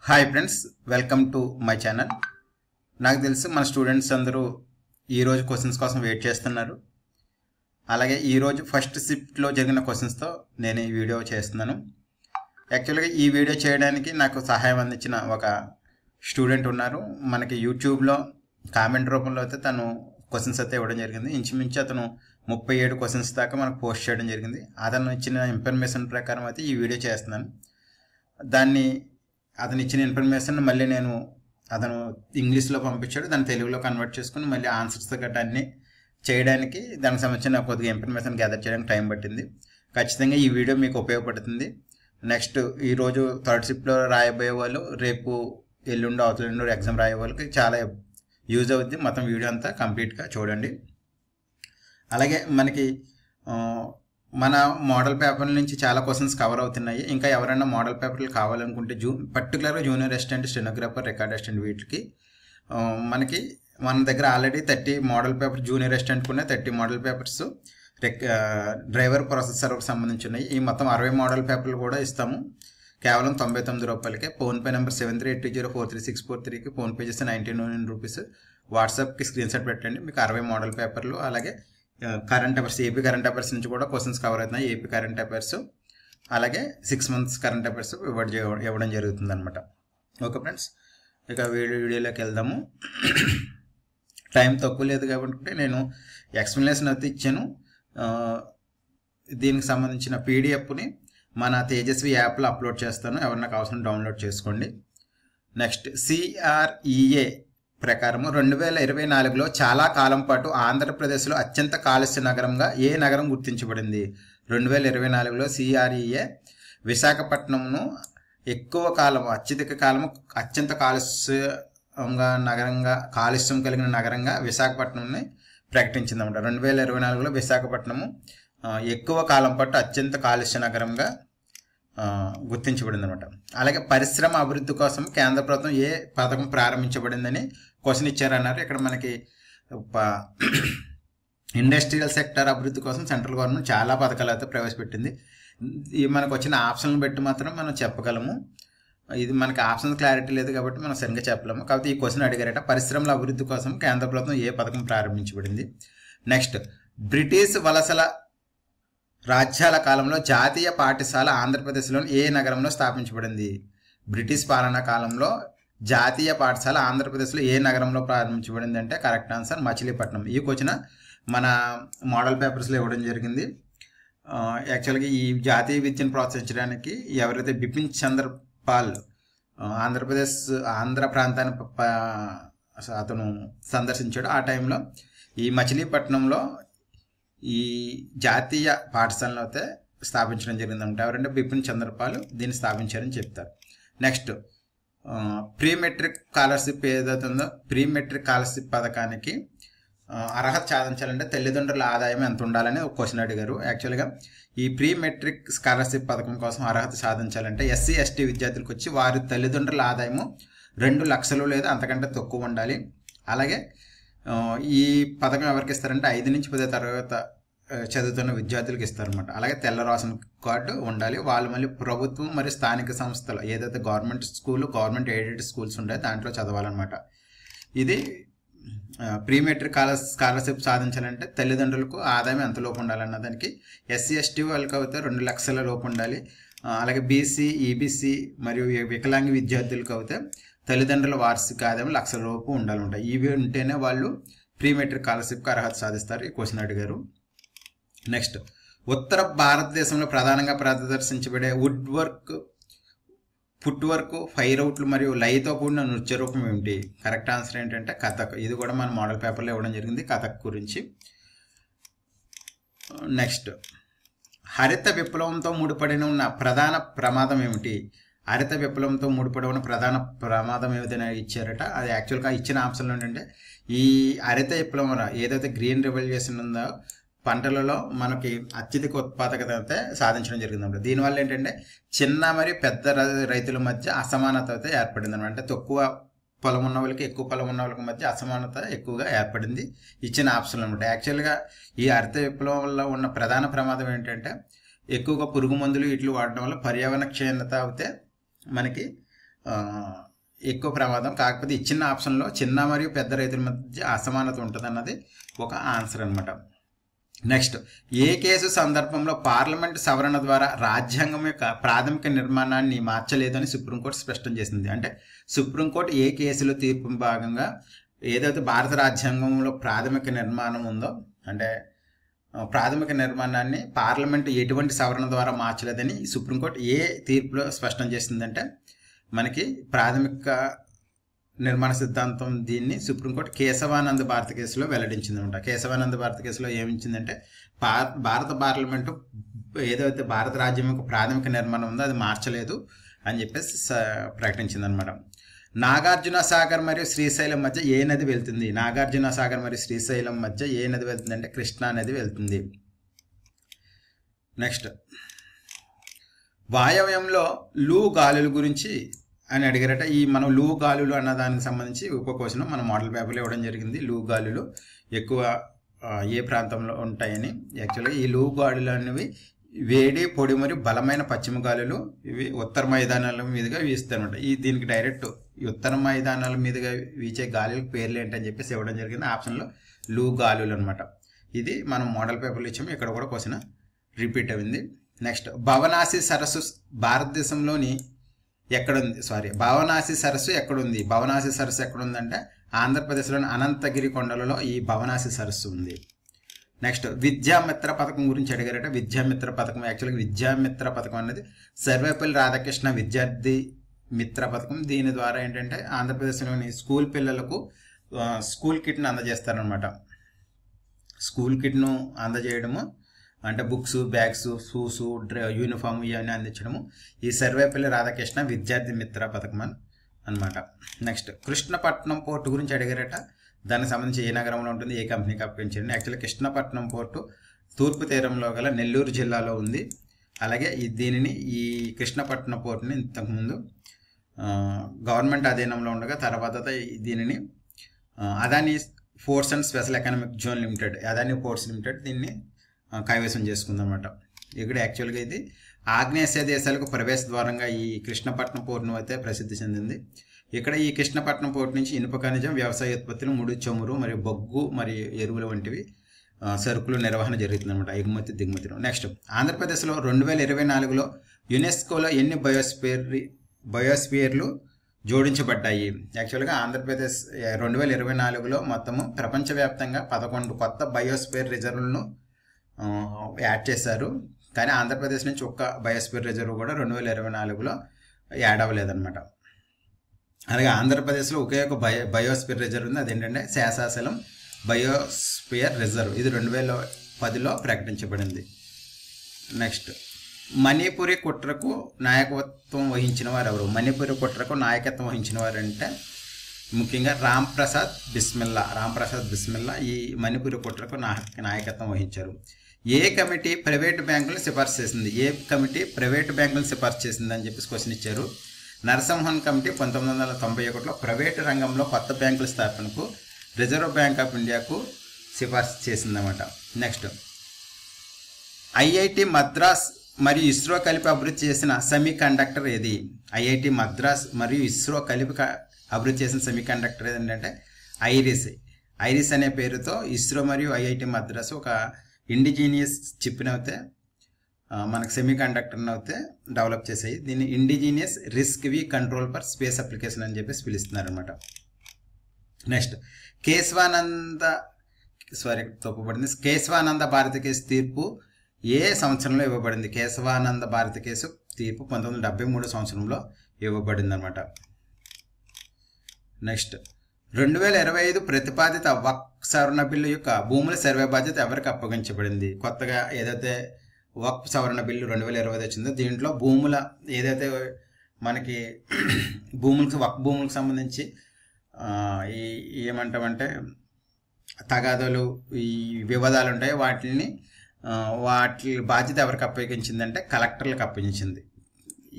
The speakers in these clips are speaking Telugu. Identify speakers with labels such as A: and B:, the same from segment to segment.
A: Hi friends, welcome to my channel. నాకు తెలుసు మన స్టూడెంట్స్ అందరూ ఈరోజు క్వశ్చన్స్ కోసం వెయిట్ చేస్తున్నారు. అలాగే ఈరోజు ఫస్ట్ షిఫ్ట్లో జరిగిన క్వశ్చన్స్తో నేను ఈ వీడియో చేస్తున్నాను. యాక్చువల్గా ఈ వీడియో చేయడానికి నాకు సహాయం అందించిన ఒక స్టూడెంట్ ఉన్నారు. మనకి యూట్యూబ్లో కామెంట్ రూపంలో అయితే తను క్వశ్చన్స్ అయితే ఇవ్వడం జరిగింది. ఇంచుమించు అతను 37 క్వశ్చన్స్ దాకా మనకు పోస్ట్ చేయడం జరిగింది. అతను ఇచ్చిన ఇన్ఫర్మేషన్ ప్రకారం అయితే ఈ వీడియో చేస్తున్నాను. అతను ఇచ్చిన ఇన్ఫర్మేషన్ మళ్ళీ అతను ఇంగ్లీష్లో పంపించాడు, దాన్ని తెలుగులో కన్వర్ట్ చేసుకుని మళ్ళీ ఆన్సర్స్ గట్రా అన్నీ చేయడానికి దానికి సంబంధించిన కొద్దిగా ఇన్ఫర్మేషన్ గ్యాదర్ చేయడానికి టైం పట్టింది. ఖచ్చితంగా ఈ వీడియో మీకు ఉపయోగపడుతుంది. నెక్స్ట్ ఈరోజు థర్డ్ షిఫ్ట్లో రాయబోయే వాళ్ళు, రేపు ఎల్లుండి అవతల ఎగ్జామ్ రాయే వాళ్ళకి చాలా యూజ్ అవుద్ది. మొత్తం వీడియో అంతా కంప్లీట్గా చూడండి. అలాగే మనకి మన మోడల్ పేపర్ నుంచి చాలా క్వశ్చన్స్ కవర్ అవుతున్నాయి. ఇంకా ఎవరైనా మోడల్ పేపర్లు కావాలనుకుంటే పర్టికులర్గా junior assistant, stenographer, record assistant వీటికి మన దగ్గర ఆల్రెడీ 30 మోడల్ పేపర్ జూనియర్ అసిస్టెంట్కి ఉన్నాయి, 30 మోడల్ పేపర్స్ డ్రైవర్ ప్రాసెసర్కి సంబంధించి ఉన్నాయి. ఈ మొత్తం 60 మోడల్ పేపర్లు కూడా ఇస్తాము కేవలం 99 రూపాయలకే. ఫోన్పే నెంబర్ 7382043643కి ఫోన్పే చేస్తే 99 రూపీస్. వాట్సాప్కి స్క్రీన్ షాట్ పెట్టండి. మీకు 60 మోడల్ పేపర్లు, అలాగే current affairs, AP current affairs నుంచి కూడా క్వశ్చన్స్ కవర్ అవుతున్నాయి. ఏపీ కరెంట్ అఫైర్స్, అలాగే 6 months కరెంట్ అఫైర్స్ ఇవ్వడం జరుగుతుంది అనమాట. ఓకే ఫ్రెండ్స్, ఇక వీడియోలోకి వెళ్దాము. టైం తక్కువ లేదు కాబట్టి నేను ఎక్స్ప్లెనేషన్ అయితే ఇచ్చాను. దీనికి సంబంధించిన పీడిఎఫ్ని మన తేజస్వి యాప్లో అప్లోడ్ చేస్తాను. ఎవరన్నా కావాల్సిన డౌన్లోడ్ చేసుకోండి. నెక్స్ట్ CREA ప్రకారము 2024లో చాలా కాలం పాటు ఆంధ్రప్రదేశ్లో అత్యంత కాలుష్య నగరంగా ఏ నగరం గుర్తించబడింది? 2024లో CREA విశాఖపట్నంను ఎక్కువ కాలం, అత్యంత కాలుష్యం కలిగిన నగరంగా విశాఖపట్నంని ప్రకటించిందన్నమాట. 2024లో విశాఖపట్నము ఎక్కువ కాలం పాటు అత్యంత కాలుష్య నగరంగా గుర్తించబడింది అనమాట. అలాగే పరిశ్రమ అభివృద్ధి కోసం కేంద్ర ప్రభుత్వం ఏ పథకం ప్రారంభించబడిందని క్వశ్చన్ ఇచ్చారన్నారు. ఇక్కడ మనకి ఇండస్ట్రియల్ సెక్టర్ అభివృద్ధి కోసం సెంట్రల్ గవర్నమెంట్ చాలా పథకాలు అయితే ప్రవేశపెట్టింది. ఇవి మనకు వచ్చిన ఆప్షన్లు బట్టి మాత్రం మనం చెప్పగలము. ఇది మనకి ఆప్షన్ క్లారిటీ లేదు కాబట్టి మనం సరిగ్గా చెప్పలేము. కాబట్టి ఈ క్వశ్చన్ అడిగారట, పరిశ్రమల అభివృద్ధి కోసం కేంద్ర ప్రభుత్వం ఏ పథకం ప్రారంభించబడింది. నెక్స్ట్, బ్రిటిష్ వలసల రాజ్యాల కాలంలో జాతీయ పాఠశాల ఆంధ్రప్రదేశ్లోని ఏ నగరంలో స్థాపించబడింది? బ్రిటిష్ పాలనా కాలంలో జాతీయ పాఠశాల ఆంధ్రప్రదేశ్లో ఏ నగరంలో ప్రారంభించబడింది అంటే కరెక్ట్ ఆన్సర్ మచిలీపట్నం. ఈ క్వశ్చన్ మన మోడల్ పేపర్స్లో ఇవ్వడం జరిగింది. యాక్చువల్గా ఈ జాతీయ విద్యను ప్రోత్సహించడానికి ఎవరైతే బిపిన్ చంద్ర పాల్ ఆంధ్ర ప్రాంతాన్ని అతను సందర్శించాడు, ఆ టైంలో ఈ మచిలీపట్నంలో ఈ జాతీయ పాఠశాలను అయితే స్థాపించడం జరిగిందంట. ఎవరంటే బిపిన్ చంద్రపాల్ దీన్ని స్థాపించారని చెప్తారు. నెక్స్ట్, ప్రీ మెట్రిక్ స్కాలర్షిప్ ఏదైతే ఉందో, ప్రీ మెట్రిక్ స్కాలర్షిప్ పథకానికి అర్హత సాధించాలంటే తల్లిదండ్రుల ఆదాయం ఎంత ఉండాలని ఒక క్వశ్చన్ అడిగారు. యాక్చువల్గా ఈ ప్రీ మెట్రిక్ స్కాలర్షిప్ పథకం కోసం అర్హత సాధించాలంటే SC ST విద్యార్థులకు వచ్చి వారి తల్లిదండ్రుల ఆదాయము 2 లక్షలు లేదా అంతకంటే తక్కువ ఉండాలి. అలాగే ఈ పథకం ఎవరికి ఇస్తారంటే 5 నుంచి 10వ తరగతి చదువుతున్న విద్యార్థులకు ఇస్తారనమాట. అలాగే తెల్ల రేషన్ కార్డు ఉండాలి. వాళ్ళు మళ్ళీ ప్రభుత్వం మరియు స్థానిక సంస్థలు ఏదైతే government school, government aided schools ఉంటాయో దాంట్లో చదవాలన్నమాట. ఇది ప్రీ మెట్రిక్ స్కాలర్షిప్ సాధించాలంటే తల్లిదండ్రులకు ఆదాయం ఎంత లోపు ఉండాలన్న దానికి SC ST వాళ్ళకి అయితే 2 లక్షల లోపు ఉండాలి. అలాగే BC EBC మరియు వికలాంగ విద్యార్థులకు అయితే తల్లిదండ్రుల వార్షిక ఆదాయం 1 లక్షల లోపు ఉండాలంట. ఇవి ఉంటేనే వాళ్ళు ప్రీ మెట్రిక్ స్కాలర్షిప్కి అర్హత సాధిస్తారు. ఈ క్వశ్చన్ అడిగారు. నెక్స్ట్, ఉత్తర భారతదేశంలో ప్రధానంగా ప్రదర్శించబడే ఫుట్ వర్క్, ఫైర్ అవుట్లు మరియు లయతో కూడిన నృత్య రూపం ఏమిటి? కరెక్ట్ ఆన్సర్ ఏంటంటే కథక్. ఇది కూడా మన మోడల్ పేపర్లో ఇవ్వడం జరిగింది కథక్ గురించి. నెక్స్ట్, హరిత విప్లవంతో ముడిపడి ఉన్న ప్రధాన ప్రమాదం ఏమిటి? హరిత విప్లవంతో ముడిపడి ఉన్న ప్రధాన ప్రమాదం ఏదైనా ఇచ్చారట. అది యాక్చువల్గా ఇచ్చిన ఆప్షన్లు ఏంటంటే ఈ హరిత విప్లవం ఏదైతే గ్రీన్ రెవల్యూషన్ ఉందో పంటలలో మనకి అత్యధిక ఉత్పాదకత అయితే సాధించడం జరిగిందన్నమాట. దీనివల్ల ఏంటంటే చిన్న మరియు పెద్ద రైతుల మధ్య అసమానత అయితే ఏర్పడింది అనమాట. అంటే తక్కువ పొలం ఉన్న వాళ్ళకి, ఎక్కువ పొలం ఉన్న వాళ్ళకి మధ్య అసమానత ఎక్కువగా ఏర్పడింది ఇచ్చిన ఆప్షన్లు అనమాట. యాక్చువల్గా ఈ హరిత విప్లవంలో ఉన్న ప్రధాన ప్రమాదం ఏంటంటే ఎక్కువగా పురుగు మందులు వీటిని వాడడం వల్ల పర్యావరణ క్షీణత అయితే మనకి ఎక్కువ ప్రమాదం. కాకపోతే ఇచ్చిన ఆప్షన్లో చిన్న మరియు పెద్ద రైతుల మధ్య అసమానత ఉంటుంది అన్నది ఒక ఆన్సర్ అనమాట. నెక్స్ట్, ఏ కేసు సందర్భంలో పార్లమెంట్ సవరణ ద్వారా రాజ్యాంగం యొక్క ప్రాథమిక నిర్మాణాన్ని మార్చలేదని సుప్రీంకోర్టు స్పష్టం చేసింది. అంటే సుప్రీంకోర్టు ఏ కేసులో తీర్పు భాగంగా ఏదైతే భారత రాజ్యాంగంలో ప్రాథమిక నిర్మాణం ఉందో, అంటే ప్రాథమిక నిర్మాణాన్ని పార్లమెంటు ఎటువంటి సవరణ ద్వారా మార్చలేదని సుప్రీంకోర్టు ఏ తీర్పులో స్పష్టం చేసిందంటే మనకి ప్రాథమిక నిర్మాణ సిద్ధాంతం దీన్ని సుప్రీంకోర్టు కేశవానంద్ భారత కేసులో వెల్లడించింది అనమాట. కేశవానంద్ భారత కేసులో ఏమిచ్చిందంటే భారత పార్లమెంటు ఏదైతే భారత రాజ్యం యొక్క ప్రాథమిక నిర్మాణం ఉందో అది మార్చలేదు అని చెప్పేసి ప్రకటించింది అనమాట. నాగార్జున సాగర్ మరియు శ్రీశైలం మధ్య ఏ నది వెళ్తుంది? నాగార్జున సాగర్ మరియు శ్రీశైలం మధ్య ఏ నది వెళ్తుంది అంటే కృష్ణా నది వెళ్తుంది. నెక్స్ట్, వాయవ్యంలో లూ గాలుల గురించి అని అడిగారట. ఈ మనం లూ గాలులు అన్న దానికి సంబంధించి ఉప క్వశ్చన్ మన మోడల్ పేపర్లో ఇవ్వడం జరిగింది. లూ గాలులు ఎక్కువ ఏ ప్రాంతంలో ఉంటాయని. యాక్చువల్గా ఈ లూ గాలులు అనేవి వేడి, పొడి మరియు బలమైన పశ్చిమ గాలులు. ఇవి ఉత్తర మైదానాల మీదుగా వీస్తాయి అనమాట. దీనికి డైరెక్ట్ ఉత్తర మైదానాల మీదుగా వీచే గాలులకు పేర్లు ఏంటని చెప్పేసి ఇవ్వడం జరిగింది. ఆప్షన్లో లూ గాలులు అనమాట. ఇది మనం మోడల్ పేపర్లో ఇచ్చాము. ఇక్కడ కూడా క్వశ్చన్ రిపీట్ అయింది. నెక్స్ట్, భవనాసి సరస్సు భారతదేశంలోని ఎక్కడుంది? భవనాసి సరస్సు ఎక్కడుంది? భవనాసి సరస్సు ఎక్కడుందంటే ఆంధ్రప్రదేశ్లోని అనంతగిరి కొండలలో ఈ భవనాసి సరస్సు ఉంది. నెక్స్ట్, విద్యామిత్ర పథకం గురించి అడిగారట. విద్యామిత్ర పథకం యాక్చువల్గా విద్యామిత్ర పథకం అనేది సర్వేపల్లి రాధాకృష్ణ విద్యార్థి మిత్ర పథకం. దీని ద్వారా ఏంటంటే ఆంధ్రప్రదేశ్లోని స్కూల్ పిల్లలకు స్కూల్ కిట్ను అందజేస్తారనమాట. స్కూల్ కిట్ను అందజేయడము అంటే బుక్స్, బ్యాగ్స్, షూస్, యూనిఫామ్ ఇవన్నీ అందించడము ఈ సర్వేపల్లి రాధాకృష్ణ విద్యార్థి మిత్ర పథకం అనమాట. నెక్స్ట్, కృష్ణపట్నం పోర్టు గురించి అడిగారట. దానికి సంబంధించి ఏ నగరంలో ఉంటుంది, ఏ కంపెనీకి అప్పగించండి. యాక్చువల్లీ కృష్ణపట్నం పోర్టు తూర్పు తీరంలో గల నెల్లూరు జిల్లాలో ఉంది. అలాగే ఈ కృష్ణపట్నం పోర్టుని ఇంతకుముందు గవర్నమెంట్ అధీనంలో ఉండగా తర్వాత దీనిని Adani ports and special economic zone limited, Adani ports limited దీన్ని కైవసం చేసుకుందనమాట. ఇక్కడ యాక్చువల్గా ఇది ఆగ్నేయాసియా దేశాలకు ప్రవేశ ద్వారంగా ఈ కృష్ణపట్నం పోర్టును అయితే ప్రసిద్ధి చెందింది. ఇక్కడ ఈ కృష్ణపట్నం పోర్టు నుంచి ఇనుప ఖనిజం, వ్యవసాయ ఉత్పత్తులు, ముడి చమురు మరియు బొగ్గు మరియు ఎరువులు వంటివి సరుకులు నిర్వహణ జరుగుతుందన్నమాట, ఎగుమతి దిగుమతిలో. నెక్స్ట్, ఆంధ్రప్రదేశ్లో 2024లో యునెస్కోలో ఎన్ని బయోస్పియర్లు జోడించబడ్డాయి? యాక్చువల్గా ఆంధ్రప్రదేశ్ 2024లో మొత్తము ప్రపంచవ్యాప్తంగా 11 కొత్త బయోస్పియర్ రిజర్వులను యాడ్ చేశారు. కానీ ఆంధ్రప్రదేశ్ నుంచి ఒక్క బయోస్పియర్ రిజర్వ్ కూడా 2024లో యాడ్ అవ్వలేదన్నమాట. అలాగే ఆంధ్రప్రదేశ్లో ఒకే ఒక బయోస్పియర్ రిజర్వ్ ఉంది. అదేంటంటే శేషాచలం బయోస్పియర్ రిజర్వ్. ఇది 2010లో ప్రకటించబడింది. నెక్స్ట్, మణిపురి కుట్రకు నాయకత్వం వహించిన వారు ఎవరు? మణిపురి కుట్రకు నాయకత్వం వహించిన వారు అంటే ముఖ్యంగా రాంప్రసాద్ బిస్మిల్లా ఈ మణిపురి కుట్రకు నాయకత్వం వహించారు. ఏ కమిటీ ప్రైవేటు బ్యాంకులను సిఫార్సు చేసింది? అని చెప్పేసి క్వశ్చన్ ఇచ్చారు. నరసింహన్ కమిటీ 1991లో ప్రైవేటు రంగంలో కొత్త బ్యాంకుల స్థాపనకు రిజర్వ్ బ్యాంక్ ఆఫ్ ఇండియాకు సిఫార్సు చేసిందన్నమాట. నెక్స్ట్, ఐఐటి మద్రాస్ మరియు ఇస్రో కలిపి అభివృద్ధి చేసిన సెమీ కండక్టర్ ఏది? ఐఐటి మద్రాస్ మరియు ఇస్రో కలిపి అభివృద్ధి చేసిన సెమీ కండక్టర్ ఏంటంటే ఐరిస్ అనే పేరుతో ఇస్రో మరియు ఐఐటి మద్రాస్ ఒక ఇండిజీనియస్ చిప్ని అయితే మనకు సెమీ కండక్టర్ని అయితే డెవలప్ చేసాయి. దీన్ని indigenous RISC V control for space application అని చెప్పేసి పిలుస్తున్నారు అనమాట. నెక్స్ట్, కేశవానంద భారతి కేసు తీర్పు ఏ సంవత్సరంలో ఇవ్వబడింది? కేశవానంద భారతి కేసు తీర్పు 1973 సంవత్సరంలో ఇవ్వబడింది అనమాట. నెక్స్ట్, 2025 ప్రతిపాదిత వక్ఫ్ సవరణ బిల్లు యొక్క భూముల సర్వే బాధ్యత ఎవరికి అప్పగించబడింది? కొత్తగా ఏదైతే వక్ఫ్ సవరణ బిల్లు 2025 వచ్చిందో దీంట్లో భూముల ఏదైతే మనకి వక్ఫ్ భూములకు సంబంధించి ఏమంటామంటే తగాదాలు, ఈ వివాదాలు ఉంటాయి, వాటి బాధ్యత ఎవరికి అప్పగించిందంటే కలెక్టర్లకు అప్పగించింది.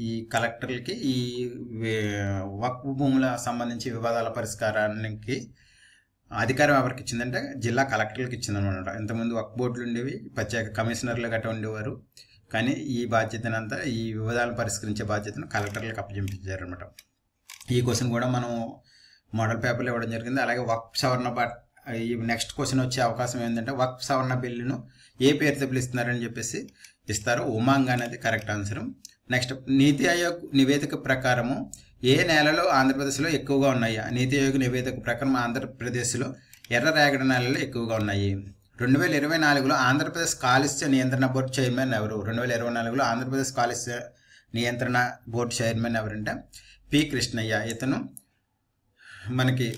A: ఈ కలెక్టర్లకి ఈ వక్ఫ్ భూముల సంబంధించి వివాదాల పరిష్కారానికి అధికారం ఎవరికి ఇచ్చిందంటే జిల్లా కలెక్టర్లకు ఇచ్చిందనమాట. ఇంతకుముందు వక్ఫ్ బోర్డులు ఉండేవి, ప్రత్యేక కమిషనర్లు గట్రా ఉండేవారు. కానీ ఈ బాధ్యతనంతా ఈ వివాదాలను పరిష్కరించే బాధ్యతను కలెక్టర్లకు అప్పగించారనమాట. ఈ క్వశ్చన్ కూడా మనం మోడల్ పేపర్లో ఇవ్వడం జరిగింది. అలాగే వక్ఫ్ సవరణ ఈ నెక్స్ట్ క్వశ్చన్ వచ్చే అవకాశం ఏంటంటే వక్ఫ్ సవరణ బిల్లును ఏ పేరుతో పిలుస్తున్నారని చెప్పేసి ఇస్తారు. ఉమాంగ్ అనేది కరెక్ట్ ఆన్సర్. నెక్స్ట్ నీతి ఆయోగ్ నివేదిక ప్రకారము ఏ నేలలో ఆంధ్రప్రదేశ్లో ఎక్కువగా ఉన్నాయి? నీతి ఆయోగ్ నివేదిక ప్రకారం ఆంధ్రప్రదేశ్లో ఎర్ర రేగడి నేలలు ఎక్కువగా ఉన్నాయి. 2024లో ఆంధ్రప్రదేశ్ కాలుష్య నియంత్రణ బోర్డు చైర్మన్ ఎవరు? 2024లో ఆంధ్రప్రదేశ్ కాలుష్య నియంత్రణ బోర్డు చైర్మన్ ఎవరంటే పి కృష్ణయ్య. ఇతను మనకి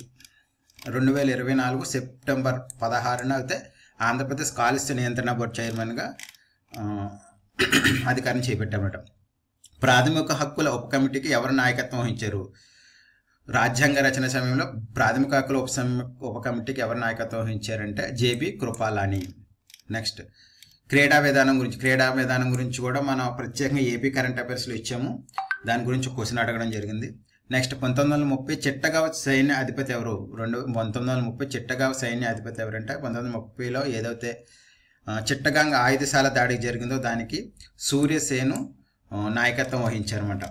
A: 2024 సెప్టెంబర్ 16న అయితే ఆంధ్రప్రదేశ్ కాలుష్య నియంత్రణ బోర్డు చైర్మన్గా అధికారం చేపట్టామట. ప్రాథమిక హక్కుల ఉప కమిటీకి ఎవరు నాయకత్వం వహించారు? రాజ్యాంగ రచన సమయంలో ప్రాథమిక హక్కుల ఉప కమిటీకి ఎవరు నాయకత్వం వహించారంటే జేబీ కృపాలాని. నెక్స్ట్ క్రీడా విధానం గురించి కూడా మనం ప్రత్యేకంగా ఏపీ కరెంట్ అఫైర్స్లో ఇచ్చాము. దాని గురించి క్వశ్చన్ అడగడం జరిగింది. నెక్స్ట్ 1930 చిట్టగావ్ సైన్య అధిపతి ఎవరు? 1930 చిట్టగావ్ సైన్య అధిపతి ఎవరంటే 1930లో ఏదైతే చిట్టగాంగ్ ఆయుధశాల దాడికి జరిగిందో దానికి సూర్యసేను నాయకత్వం వహించారన్నమాట.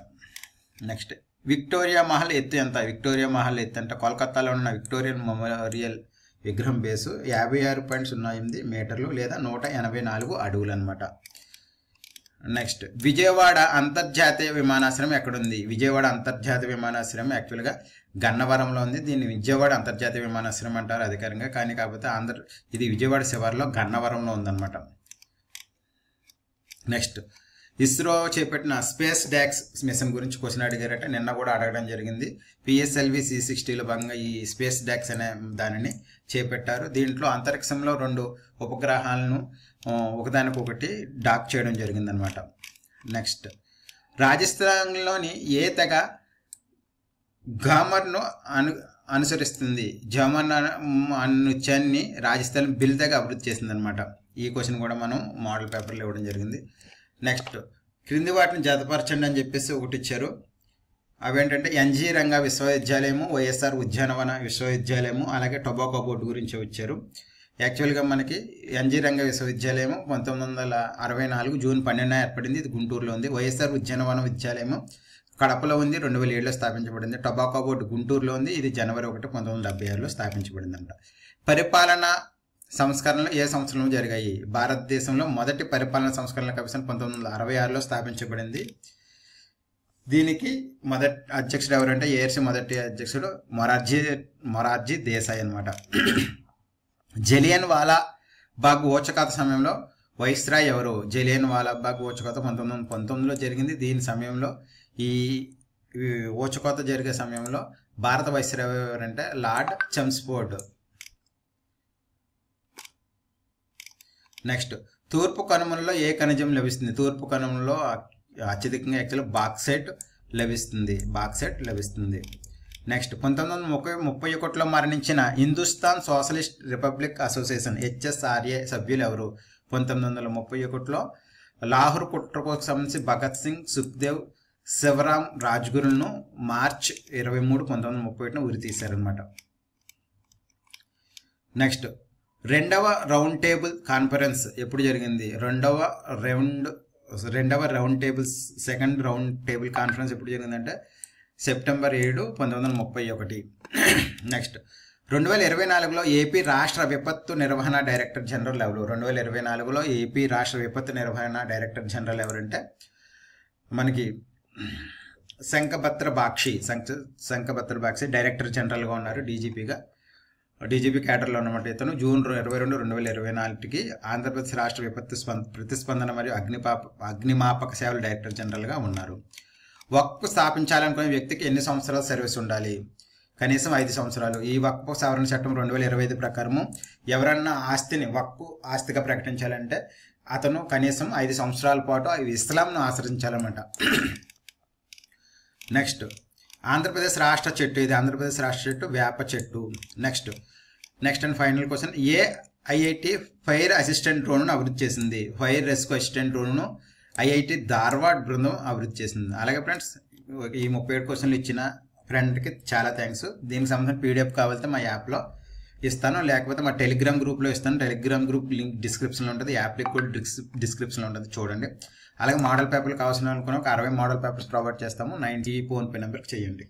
A: నెక్స్ట్ విక్టోరియా మహల్ ఎత్తు ఎంత? విక్టోరియా మహల్ ఎత్తు అంటే కోల్కతాలో ఉన్న విక్టోరియన్ మెమోరియల్ విగ్రహం బేసు 56.08 మీటర్లు లేదా 184 అడుగులు అనమాట. నెక్స్ట్ విజయవాడ అంతర్జాతీయ విమానాశ్రయం ఎక్కడుంది? విజయవాడ అంతర్జాతీయ విమానాశ్రయం యాక్చువల్గా గన్నవరంలో ఉంది. దీన్ని విజయవాడ అంతర్జాతీయ విమానాశ్రయం అంటారు అధికారికంగా, కానీ కాకపోతే ఇది విజయవాడ శివారులో గన్నవరంలో ఉందన్నమాట. నెక్స్ట్ ఇస్రో చేపట్టిన స్పేస్ డాక్స్ మిషన్ గురించి క్వశ్చన్ అడిగారంటే నిన్న కూడా అడగడం జరిగింది. PSLV C60లో భాగంగా ఈ స్పేస్ డాక్స్ అనే దానిని చేపట్టారు. దీంట్లో అంతరిక్షంలో 2 ఉపగ్రహాలను ఒకదానికొకటి డాక్ చేయడం జరిగిందనమాట. నెక్స్ట్ రాజస్థాన్లోని ఏ తెగ ఘామర్ను అనుసరిస్తుంది? ఝామర్ నృత్యాన్ని రాజస్థాన్ బిల్ తెగ అభివృద్ధి చేసిందనమాట. ఈ క్వశ్చన్ కూడా మనం మోడల్ పేపర్లో ఇవ్వడం జరిగింది. నెక్స్ట్ క్రింది వాటిని జతపరచండి అని చెప్పేసి ఒకటి ఇచ్చారు. అవేంటంటే NG రంగా విశ్వవిద్యాలయము, వైఎస్ఆర్ ఉద్యానవన విశ్వవిద్యాలయము, అలాగే టొబాకో బోర్డు గురించి వచ్చారు. యాక్చువల్గా మనకి NG రంగా విశ్వవిద్యాలయము 1964 జూన్ 12న ఏర్పడింది. ఇది గుంటూరులో ఉంది. వైఎస్ఆర్ ఉద్యానవన విద్యాలయము కడపలో ఉంది, 2007లో స్థాపించబడింది. టొబాకో బోర్డు గుంటూరులో ఉంది. ఇది జనవరి 1, 1976లో స్థాపించబడిందంట. పరిపాలన సంస్కరణలు ఏ సంవత్సరంలో జరిగాయి? భారతదేశంలో మొదటి పరిపాలన సంస్కరణల కమిషన్ 1966లో స్థాపించబడింది. దీనికి మొదటి అధ్యక్షుడు ఎవరంటే ఏఆర్సీ మొదటి అధ్యక్షుడు మొరార్జీ దేశాయ్ అనమాట. జలియన్ వాలా బాగ్ ఊచకోత సమయంలో వైస్రాయ్ ఎవరు? జలియన్ వాలా బాగ్ ఊచకోత 1919లో జరిగింది. దీని సమయంలో ఈ ఊచకోత జరిగే సమయంలో భారత వైస్రాయ్ ఎవరంటే లార్డ్ చంస్ఫోర్డ్. నెక్స్ట్ తూర్పు కనుమలలో ఏ ఖనిజం లభిస్తుంది? తూర్పు కనుమలలో అత్యధికంగా యాక్చువల్గా బాక్సైట్ లభిస్తుంది. నెక్స్ట్ 1931లో మరణించిన Hindustan socialist republic association HSRA సభ్యులు ఎవరు? 1931లో లాహోర్ కుట్రకు సంబంధించి భగత్ సింగ్, సుఖ్దేవ్, శివరాం రాజ్గురులను మార్చ్ 23, 1931 ఉరి తీశారనమాట. నెక్స్ట్ రెండవ రౌండ్ టేబుల్ కాన్ఫరెన్స్ ఎప్పుడు జరిగింది? రెండవ round table second round table conference ఎప్పుడు జరిగిందంటే సెప్టెంబర్ 7, 1931. నెక్స్ట్ 2024లో ఏపీ రాష్ట్ర విపత్తు నిర్వహణ డైరెక్టర్ జనరల్ ఎవరు? 2024లో ఏపీ రాష్ట్ర విపత్తు నిర్వహణ డైరెక్టర్ జనరల్ ఎవరంటే మనకి శంఖభద్ర బాక్షి డైరెక్టర్ జనరల్గా ఉన్నారు. డీజీపీ క్యాడర్లో ఉన్నమాట. ఇతను జూన్ 22, 2024కి ఆంధ్రప్రదేశ్ రాష్ట్ర విపత్తు ప్రతిస్పందన మరియు అగ్నిమాపక సేవల డైరెక్టర్ జనరల్గా ఉన్నారు. వక్ఫ్ స్థాపించాలనుకునే వ్యక్తికి ఎన్ని సంవత్సరాల సర్వీస్ ఉండాలి? కనీసం 5 సంవత్సరాలు. ఈ వక్ఫ్ సవరణ చట్టం 2025 ప్రకారము ఎవరన్నా ఆస్తిని వక్ఫ్ ఆస్తిగా ప్రకటించాలంటే అతను కనీసం 5 సంవత్సరాల పాటు ఇస్లాంను ఆచరించాలన్నమాట. నెక్స్ట్ ఆంధ్రప్రదేశ్ రాష్ట్ర చెట్టు, ఇది ఆంధ్రప్రదేశ్ రాష్ట్ర చెట్టు వేప చెట్టు. నెక్స్ట్ అండ్ ఫైనల్ క్వశ్చన్, ఏ IIT ఫైర్ అసిస్టెంట్ డ్రోన్ను అభివృద్ధి చేసింది? ఫైర్ రెస్క్యూ అసిస్టెంట్ డ్రోన్ను IIT ధార్వాడ్ బృందం అభివృద్ధి చేసింది. అలాగే ఫ్రెండ్స్ ఈ 37 క్వశ్చన్లు ఇచ్చిన ఫ్రెండ్కి చాలా థ్యాంక్స్. దీనికి సంబంధించిన PDF కావాలంటే మా యాప్లో ఇస్తాను, లేకపోతే మా టెలిగ్రామ్ గ్రూప్లో ఇస్తాను. టెలిగ్రామ్ గ్రూప్ లింక్ డిస్క్రిప్షన్లో ఉంటుంది, యాప్ లింక్ కూడా డిస్క్రిప్షన్లో ఉంటుంది, చూడండి. అలాగే మోడల్ పేపర్లు కావాల్సిన అనుకున్న ఒక 60 మోడల్ పేపర్స్ ప్రొవైడ్ చేస్తాము. 90 ఫోన్పే నెంబర్కి చేయండి.